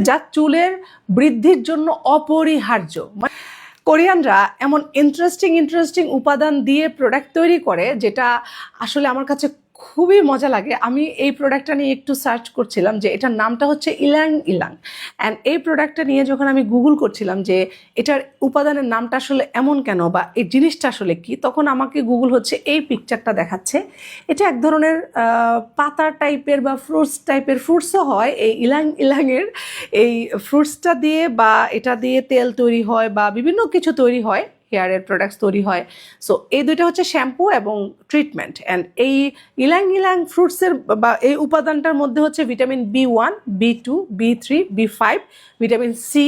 যা চুলের বৃদ্ধির জন্য অপরিহার্য। কোরিয়ানরা এমন ইন্টারেস্টিং উপাদান দিয়ে প্রোডাক্ট তৈরি করে যেটা আসলে আমার কাছে খুবই মজা লাগে। আমি এই প্রোডাক্টটা নিয়ে একটু সার্চ করছিলাম যে এটার নামটা হচ্ছে ইলাং ইলাং। অ্যান্ড এই প্রোডাক্টটা নিয়ে যখন আমি গুগল করছিলাম যে এটার উপাদানের নামটা আসলে এমন কেন বা এই জিনিসটা আসলে কি, তখন আমাকে গুগল হচ্ছে এই পিকচারটা দেখাচ্ছে। এটা এক ধরনের পাতা টাইপের বা ফ্রুটস টাইপের, ফ্রুটসও হয় এই ইলাং ইলাংয়ের। এই ফ্রুটসটা দিয়ে বা এটা দিয়ে তেল তৈরি হয় বা বিভিন্ন কিছু তৈরি হয়, হেয়ারের প্রোডাক্টস তৈরি হয়। সো এই দুইটা হচ্ছে শ্যাম্পু এবং ট্রিটমেন্ট। অ্যান্ড এই ইলাং ইলাং ফ্রুটসের বা এই উপাদানটার মধ্যে হচ্ছে vitamin B1, B2, B3, B5, vitamin C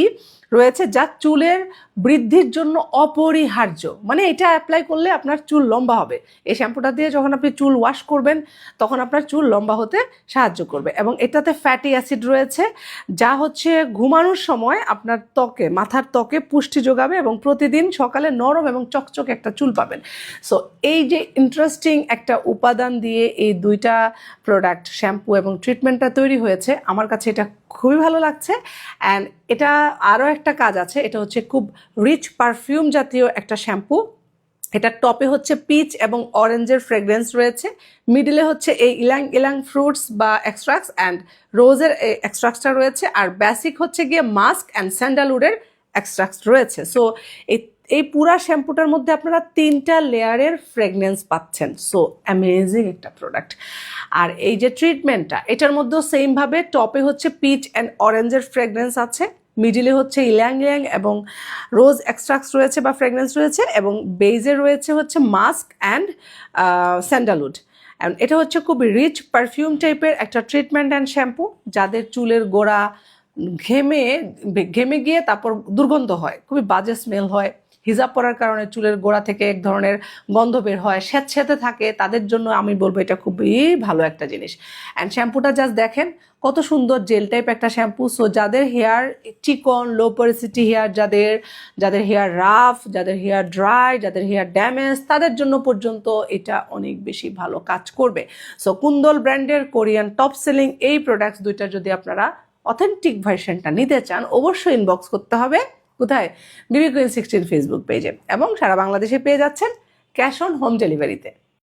রয়েছে, যা চুলের বৃদ্ধির জন্য অপরিহার্য। মানে এটা অ্যাপ্লাই করলে আপনার চুল লম্বা হবে। এই শ্যাম্পুটা দিয়ে যখন আপনি চুল ওয়াশ করবেন তখন আপনার চুল লম্বা হতে সাহায্য করবে। এবং এটাতে ফ্যাটি অ্যাসিড রয়েছে, যা হচ্ছে ঘুমানোর সময় আপনার ত্বকে, মাথার ত্বকে পুষ্টি যোগাবে এবং প্রতিদিন সকালে নরম এবং চকচকে একটা চুল পাবেন। সো এই যে ইন্টারেস্টিং একটা উপাদান দিয়ে এই দুইটা প্রোডাক্ট, শ্যাম্পু এবং ট্রিটমেন্টটা তৈরি হয়েছে, আমার কাছে এটা খুবই ভালো লাগছে। অ্যান্ড এটা আরও একটা কাজ আছে, এটা হচ্ছে খুব রিচ পারফিউম জাতীয় একটা শ্যাম্পু। এটা টপে হচ্ছে পিচ এবং অরেঞ্জের ফ্রেগরেন্স রয়েছে, মিডিলে হচ্ছে এই ইলাং ইলাং ফ্রুটস বা এক্সট্রাক্টস অ্যান্ড রোজের এক্সট্রাক্টসটা রয়েছে, আর বেসিক হচ্ছে গিয়ে মাস্ক অ্যান্ড স্যান্ডালউডের এক্সট্রাক্টস রয়েছে। সো এই পুরা শ্যাম্পুটার মধ্যে আপনারা 3টা লেয়ারের ফ্রেগনেন্স পাচ্ছেন। সো অ্যামেজিং একটা প্রোডাক্ট। আর এই যে ট্রিটমেন্টটা, এটার মধ্যেও সেমভাবে টপে হচ্ছে পিচ অ্যান্ড অরেঞ্জের ফ্রেগনেন্স আছে, মিডিলে হচ্ছে ইলাং ইলাং এবং রোজ এক্সট্রাক্টস রয়েছে বা ফ্রেগনেন্স রয়েছে, এবং বেজে রয়েছে হচ্ছে মাস্ক অ্যান্ড স্যান্ডালউড। এটা হচ্ছে খুব রিচ পারফিউম টাইপের একটা ট্রিটমেন্ট অ্যান্ড শ্যাম্পু। যাদের চুলের গোড়া ঘেমে গিয়ে তারপর দুর্গন্ধ হয়, খুবই বাজে স্মেল হয়, হিজাব পরার কারণে চুলের গোড়া থেকে এক ধরনের গন্ধ বের হয়, স্যাঁতস্যাঁতে থাকে, তাদের জন্য আমি বলবো এটা খুবই ভালো একটা জিনিস। অ্যান্ড শ্যাম্পুটা জাস্ট দেখেন কত সুন্দর জেল টাইপ একটা শ্যাম্পু। সো যাদের হেয়ার চিকন, লো পরিসিটি হেয়ার, যাদের হেয়ার রাফ, যাদের হেয়ার ড্রাই, যাদের হেয়ার ড্যামেজ, তাদের জন্য পর্যন্ত এটা অনেক বেশি ভালো কাজ করবে। সো কুন্দল ব্র্যান্ডের কোরিয়ান টপ সেলিং এই প্রোডাক্টস দুইটা যদি আপনারা অথেন্টিক ভার্সনটা নিতে চান, অবশ্যই ইনবক্স করতে হবে। কোথায়? বিবি কুইন 16 ফেসবুক পেজে, এবং সারা বাংলাদেশে পেয়ে যাচ্ছেন ক্যাশ অন হোম ডেলিভারিতে।